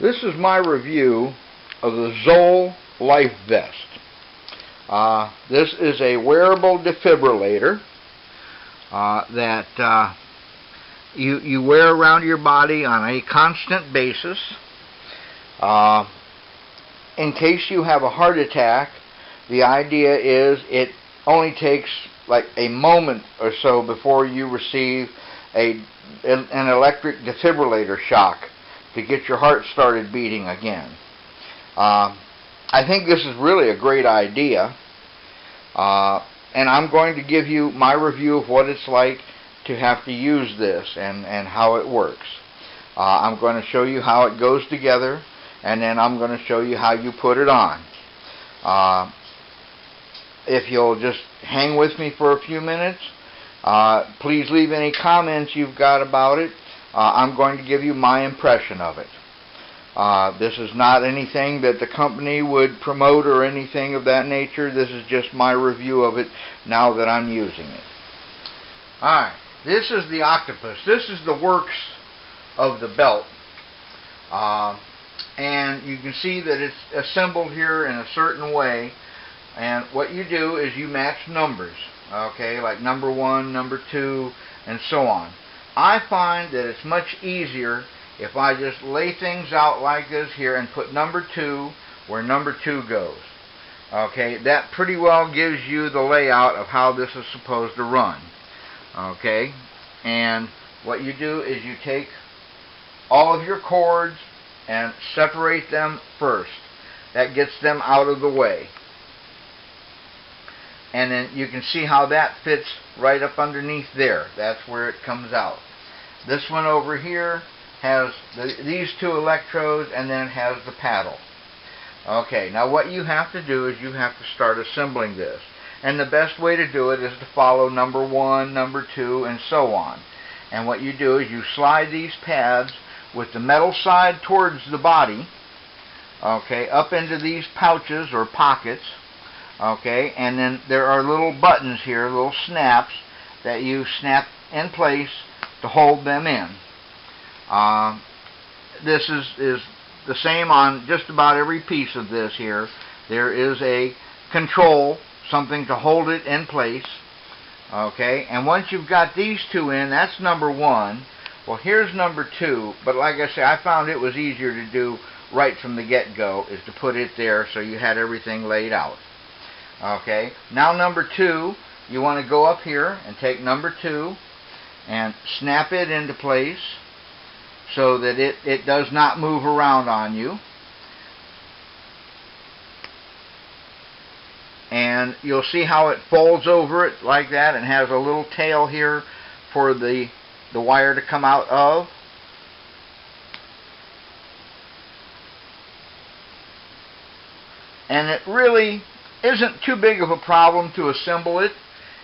This is my review of the Zoll Life Vest. This is a wearable defibrillator that you wear around your body on a constant basis. In case you have a heart attack, the idea is it only takes like a moment or so before you receive an electric defibrillator shock to get your heart started beating again. I think this is really a great idea, and I'm going to give you my review of what it's like to have to use this and how it works. I'm going to show you how it goes together, and then I'm going to show you how you put it on. If you'll just hang with me for a few minutes, please leave any comments you've got about it. I'm going to give you my impression of it. This is not anything that the company would promote or anything of that nature. This is just my review of it now that I'm using it. Alright, this is the octopus. This is the works of the belt. And you can see that it's assembled here in a certain way. And what you do is you match numbers. Okay, like number 1, number 2, and so on. I find that it's much easier if I just lay things out like this here and put number 2 where number 2 goes. Okay, that pretty well gives you the layout of how this is supposed to run. Okay, and what you do is you take all of your cords and separate them first. That gets them out of the way. And then you can see how that fits right up underneath there. That's where it comes out. This one over here has these 2 electrodes, and then it has the paddle. Okay, now what you have to do is you have to start assembling this. And the best way to do it is to follow number 1, number 2, and so on. And what you do is you slide these pads with the metal side towards the body, okay, up into these pouches or pockets. Okay, and then there are little buttons here, little snaps, that you snap in place to hold them in. This is the same on just about every piece of this here. There is a control, something to hold it in place. Okay, and once you've got these 2 in, that's number 1. Well, here's number 2, but like I say, I found it was easier to do right from the get-go, is to put it there so you had everything laid out. Okay, now number 2, you want to go up here and take number 2 and snap it into place so that it does not move around on you. And you'll see how it folds over it like that and has a little tail here for the wire to come out of. And it really isn't too big of a problem to assemble it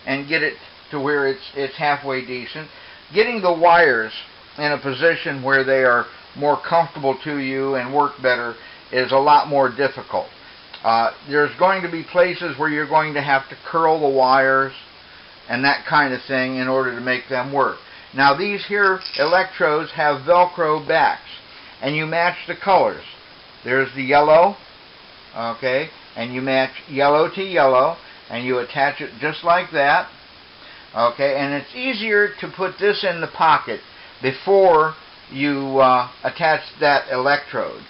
and get it to where it's halfway decent. Getting the wires in a position where they are more comfortable to you and work better is a lot more difficult. There's going to be places where you're going to have to curl the wires and that kind of thing in order to make them work. Now these here electrodes have Velcro backs, and you match the colors. There's the yellow, okay, and you match yellow to yellow, and you attach it just like that. Okay, and it's easier to put this in the pocket before you attach that electrode.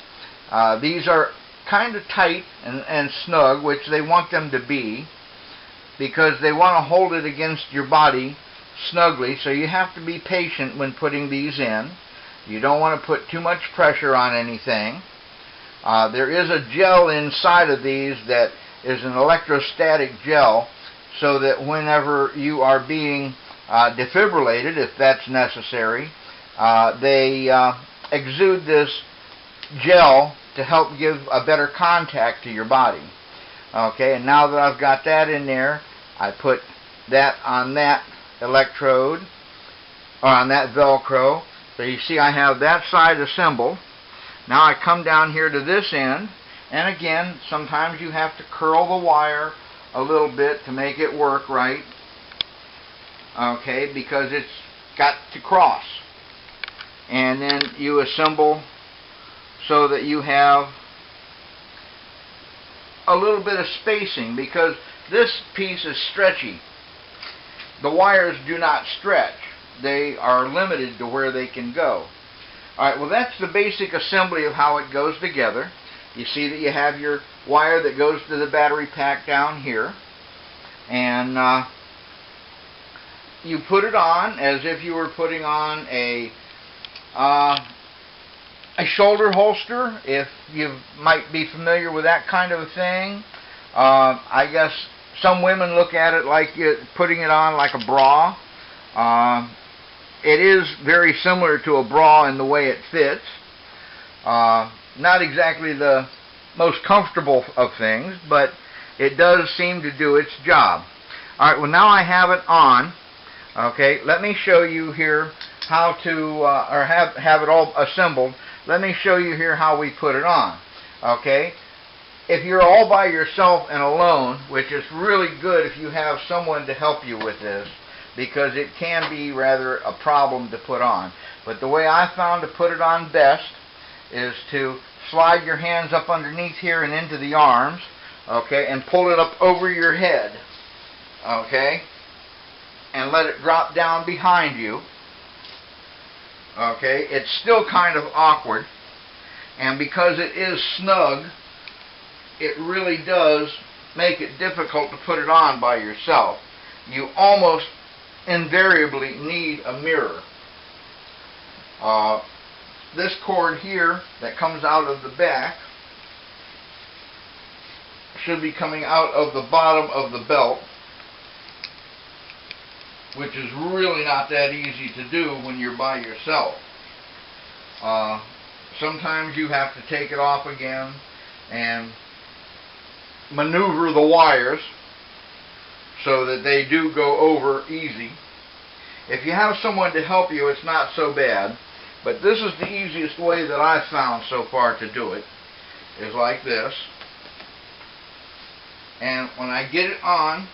These are kind of tight and snug, which they want them to be, because they want to hold it against your body snugly, so you have to be patient when putting these in. You don't want to put too much pressure on anything. There is a gel inside of these that is an electrostatic gel, so that whenever you are being defibrillated, if that's necessary, they exude this gel to help give a better contact to your body. Okay, and now that I've got that in there, I put that on that electrode, or on that Velcro. So you see I have that side assembled. Now I come down here to this end, and again, sometimes you have to curl the wire a little bit to make it work right. Okay, because it's got to cross. And then you assemble so that you have a little bit of spacing, because this piece is stretchy. The wires do not stretch. They are limited to where they can go. Alright, well, that's the basic assembly of how it goes together. You see that you have your wire that goes to the battery pack down here, and you put it on as if you were putting on a shoulder holster, if you might be familiar with that kind of a thing. I guess some women look at it like putting it on like a bra. It is very similar to a bra in the way it fits. Not exactly the most comfortable of things, but it does seem to do its job. Alright, well, now I have it on. Okay, let me show you here how to, or have it all assembled. Let me show you here how we put it on. Okay, if you're all by yourself and alone, which is really good if you have someone to help you with this, because it can be rather a problem to put on. But the way I found to put it on best is to slide your hands up underneath here and into the arms, okay, and pull it up over your head, okay, and let it drop down behind you. Okay, it's still kind of awkward, and because it is snug, it really does make it difficult to put it on by yourself. You almost invariably need a mirror. This cord here that comes out of the back should be coming out of the bottom of the belt, which is really not that easy to do when you're by yourself. Sometimes you have to take it off again and maneuver the wires so that they do go over easy. If you have someone to help you, it's not so bad, but this is the easiest way that I've found so far to do it, is like this. And when I get it on,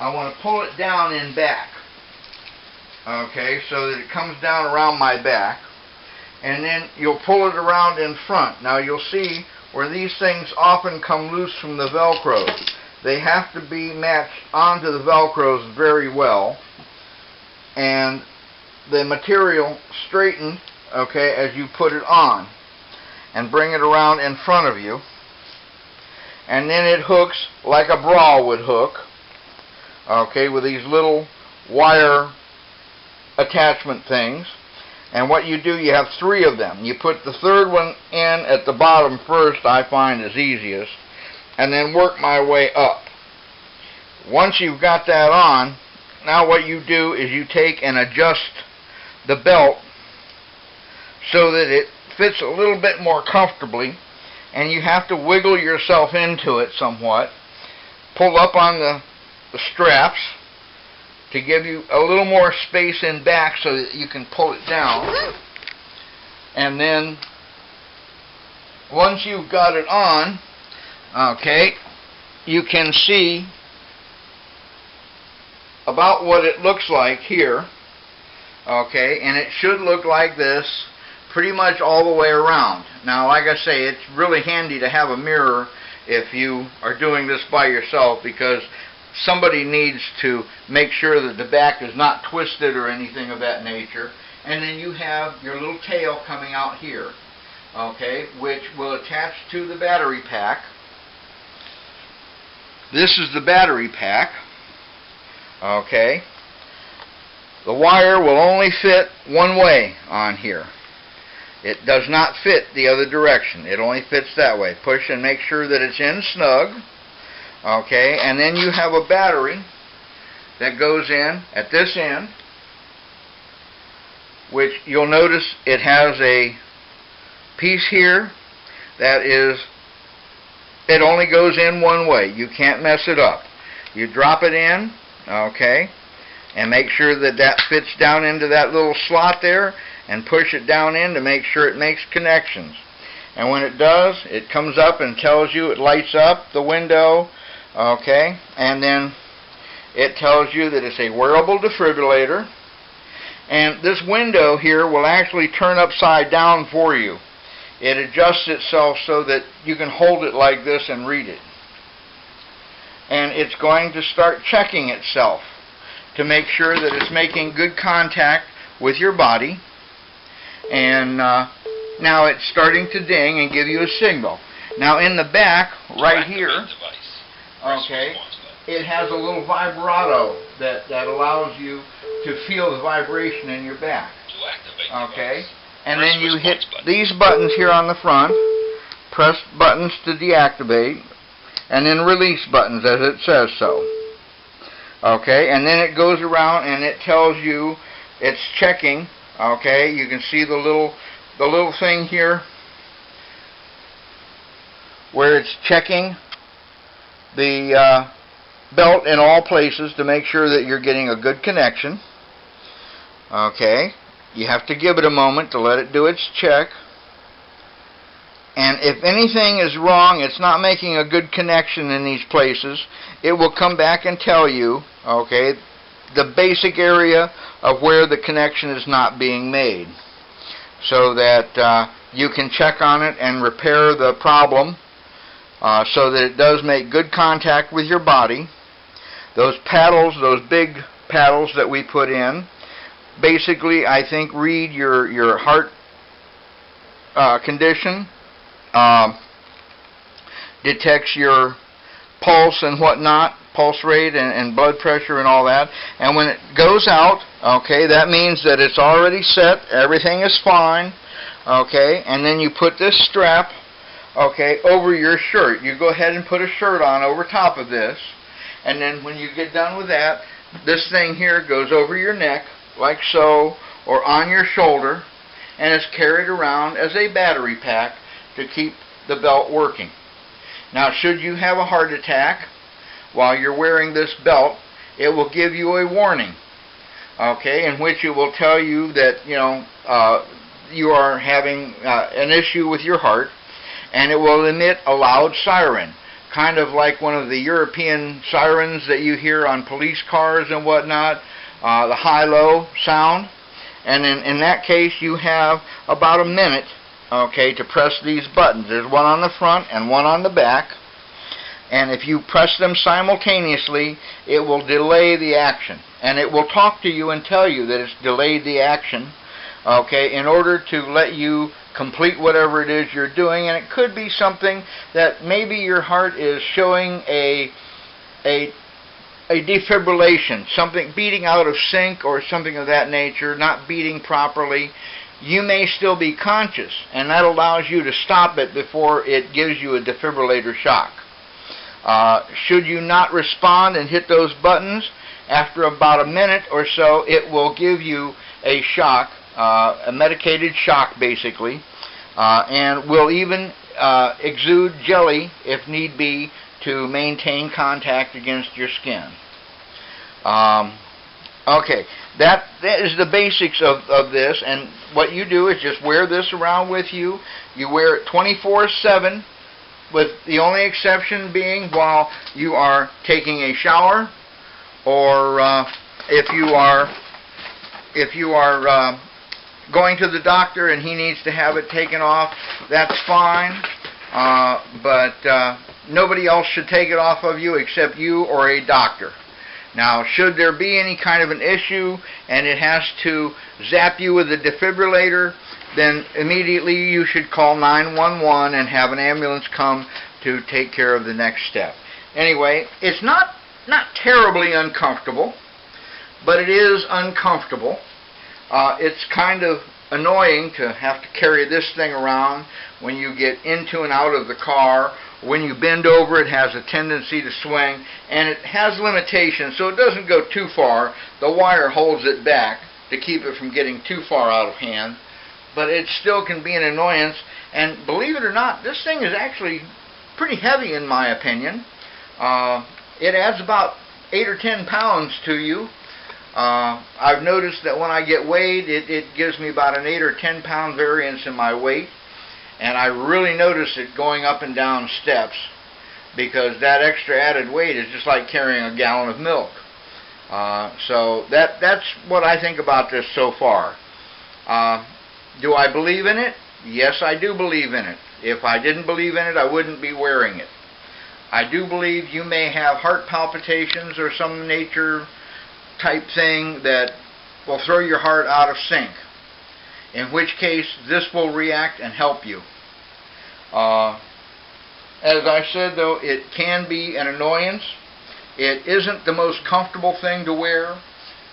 I want to pull it down in back. Okay, so that it comes down around my back, and then you'll pull it around in front. Now you'll see where these things often come loose from the Velcros. They have to be matched onto the Velcros very well, and the material straightened, okay, as you put it on, and bring it around in front of you, and then it hooks like a bra would hook, okay, with these little wire attachment things. And what you do, you have 3 of them. You put the third one in at the bottom first, I find is easiest, and then work my way up. Once you've got that on, now what you do is you take and adjust the belt so that it fits a little bit more comfortably, and you have to wiggle yourself into it somewhat. Pull up on the straps to give you a little more space in back so that you can pull it down. And then once you've got it on, okay, you can see about what it looks like here. Okay, and it should look like this pretty much all the way around. Now, like I say, it's really handy to have a mirror if you are doing this by yourself, because somebody needs to make sure that the back is not twisted or anything of that nature. And then you have your little tail coming out here, okay, which will attach to the battery pack. This is the battery pack, okay. The wire will only fit one way on here. It does not fit the other direction. It only fits that way. Push and make sure that it's in snug. Okay, and then you have a battery that goes in at this end, which you'll notice it has a piece here that is, it only goes in one way. You can't mess it up. You drop it in, okay, and make sure that that fits down into that little slot there, and push it down in to make sure it makes connections. And when it does, it comes up and tells you, it lights up the window. Okay, and then it tells you that it's a wearable defibrillator, and this window here will actually turn upside down for you it adjusts itself so that you can hold it like this and read it. And it's going to start checking itself to make sure that it's making good contact with your body. And now it's starting to ding and give you a signal. Now in the back, right here, okay, it has a little vibrato that allows you to feel the vibration in your back. Okay, and then you hit these buttons here on the front, press buttons to deactivate, and then release buttons as it says so. Okay, and then it goes around and it tells you it's checking. Okay, you can see the little thing here where it's checking the belt in all places to make sure that you're getting a good connection. Okay, you have to give it a moment to let it do its check. And if anything is wrong, it's not making a good connection in these places, it will come back and tell you, okay, the basic area of where the connection is not being made, so that you can check on it and repair the problem so that it does make good contact with your body. Those paddles, those big paddles that we put in, basically I think read your heart condition, detects your pulse and whatnot, pulse rate and blood pressure and all that. And when it goes out, okay, that means that it's already set, everything is fine, okay, and then you put this strap, okay, over your shirt. You go ahead and put a shirt on over top of this, and then when you get done with that, this thing here goes over your neck, like so, or on your shoulder, and is carried around as a battery pack to keep the belt working. Now, should you have a heart attack while you're wearing this belt, it will give you a warning, okay, in which it will tell you that, you know, you are having an issue with your heart, and it will emit a loud siren, kind of like one of the European sirens that you hear on police cars and whatnot, the high-low sound. And in that case, you have about a minute, okay, to press these buttons. There's one on the front and one on the back. And if you press them simultaneously, it will delay the action. And it will talk to you and tell you that it's delayed the action, okay, in order to let you complete whatever it is you're doing. And it could be something that maybe your heart is showing a defibrillation, something beating out of sync or something of that nature, not beating properly. You may still be conscious, and that allows you to stop it before it gives you a defibrillator shock. Should you not respond and hit those buttons, after about a minute or so, it will give you a shock, a medicated shock basically, and will even exude jelly if need be to maintain contact against your skin. Okay, that is the basics of this, and what you do is just wear this around with you. You wear it 24/7, with the only exception being while you are taking a shower, or if you are going to the doctor and he needs to have it taken off, that's fine, but nobody else should take it off of you except you or a doctor. Now, should there be any kind of an issue and it has to zap you with a defibrillator, then immediately you should call 911 and have an ambulance come to take care of the next step. Anyway, it's not terribly uncomfortable, but it is uncomfortable. It's kind of annoying to have to carry this thing around when you get into and out of the car. When you bend over, it has a tendency to swing, and it has limitations, so it doesn't go too far. The wire holds it back to keep it from getting too far out of hand, but it still can be an annoyance. And believe it or not, this thing is actually pretty heavy in my opinion. It adds about 8 or 10 pounds to you. I've noticed that when I get weighed, it gives me about an 8 or 10 pound variance in my weight. And I really notice it going up and down steps, because that extra added weight is just like carrying a gallon of milk. So that's what I think about this so far. Do I believe in it? Yes, I do believe in it. If I didn't believe in it, I wouldn't be wearing it. I do believe you may have heart palpitations or some nature type thing that will throw your heart out of sync, in which case this will react and help you. As I said, though, it can be an annoyance. It isn't the most comfortable thing to wear.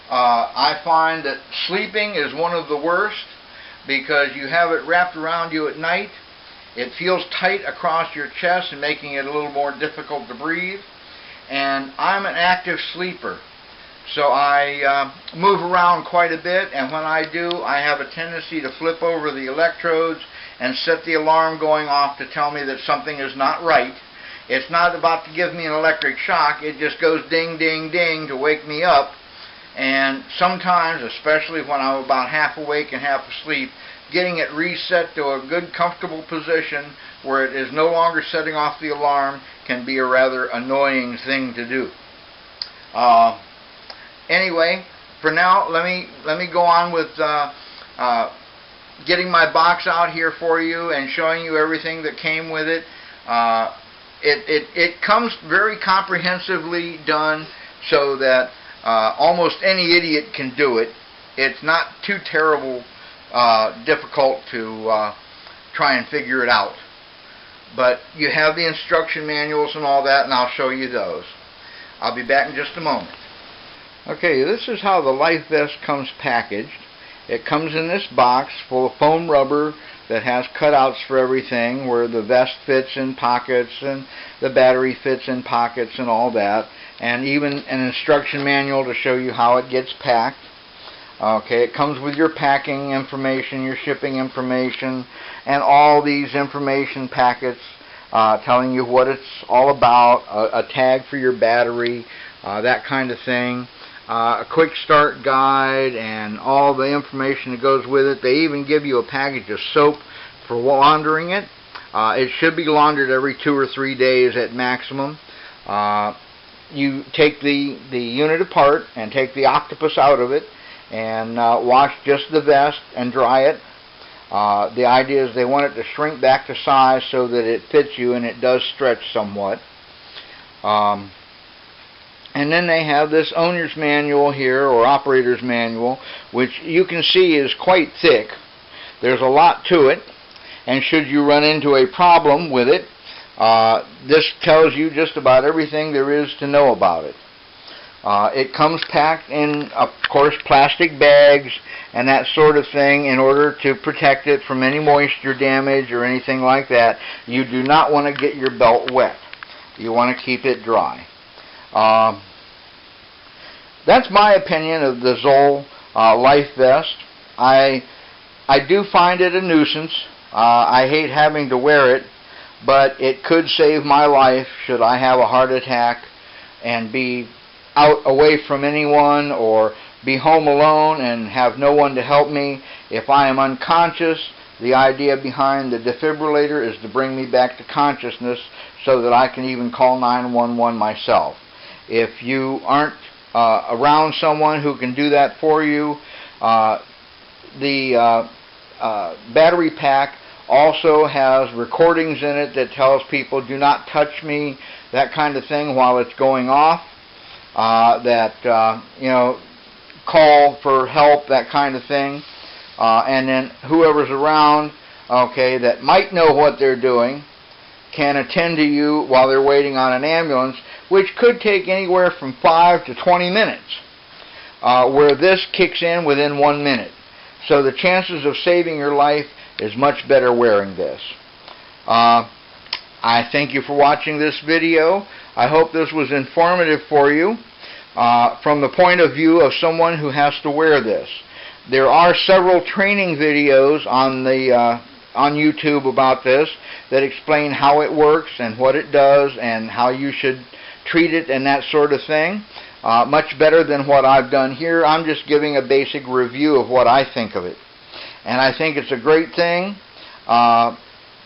I find that sleeping is one of the worst because you have it wrapped around you at night. It feels tight across your chest and making it a little more difficult to breathe. And I'm an active sleeper, so I move around quite a bit, and when I do, I have a tendency to flip over the electrodes and set the alarm going off to tell me that something is not right. It's not about to give me an electric shock. It just goes ding, ding, ding to wake me up. And sometimes, especially when I'm about half awake and half asleep, getting it reset to a good, comfortable position where it is no longer setting off the alarm can be a rather annoying thing to do. Anyway, for now, let me go on with getting my box out here for you and showing you everything that came with it. It comes very comprehensively done so that almost any idiot can do it. It's not too terrible difficult to try and figure it out. But you have the instruction manuals and all that, and I'll show you those. I'll be back in just a moment. Okay, this is how the life vest comes packaged. It comes in this box full of foam rubber that has cutouts for everything, where the vest fits in pockets and the battery fits in pockets and all that, and even an instruction manual to show you how it gets packed. Okay, it comes with your packing information, your shipping information, and all these information packets telling you what it's all about, a tag for your battery, that kind of thing. A quick start guide and all the information that goes with it. They even give you a package of soap for laundering it. It should be laundered every 2 or 3 days at maximum. You take the unit apart and take the octopus out of it and wash just the vest and dry it. The idea is they want it to shrink back to size so that it fits you, and it does stretch somewhat. And then they have this owner's manual here, or operator's manual, which you can see is quite thick. There's a lot to it, and should you run into a problem with it, this tells you just about everything there is to know about it. It comes packed in, of course, plastic bags and that sort of thing in order to protect it from any moisture damage or anything like that. You do not want to get your belt wet. You want to keep it dry. That's my opinion of the Zoll life vest. I do find it a nuisance. I hate having to wear it, but it could save my life should I have a heart attack and be out away from anyone, or be home alone and have no one to help me. If I am unconscious, the idea behind the defibrillator is to bring me back to consciousness so that I can even call 911 myself. If you aren't around someone who can do that for you, the battery pack also has recordings in it that tells people do not touch me, that kind of thing, while it's going off. Call for help, that kind of thing. And then whoever's around, okay, that might know what they're doing, can attend to you while they're waiting on an ambulance, which could take anywhere from 5 to 20 minutes, where this kicks in within 1 minute. So the chances of saving your life is much better wearing this. I thank you for watching this video. I hope this was informative for you from the point of view of someone who has to wear this. There are several training videos on YouTube about this that explain how it works and what it does and how you should treat it and that sort of thing. Much better than what I've done here. I'm just giving a basic review of what I think of it. And I think it's a great thing.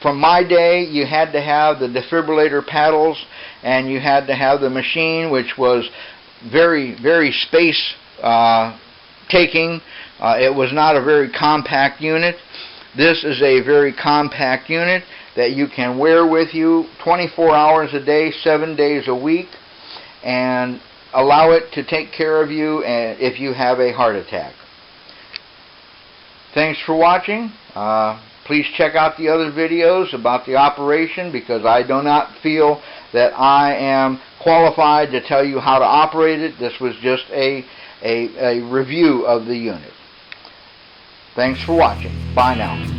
From my day, you had to have the defibrillator paddles, and you had to have the machine, which was very, very space taking. It was not a very compact unit. This is a very compact unit that you can wear with you 24 hours a day, 7 days a week, and allow it to take care of you if you have a heart attack. Thanks for watching. Please check out the other videos about the operation, because I do not feel that I am qualified to tell you how to operate it. This was just a review of the unit. Thanks for watching. Bye now.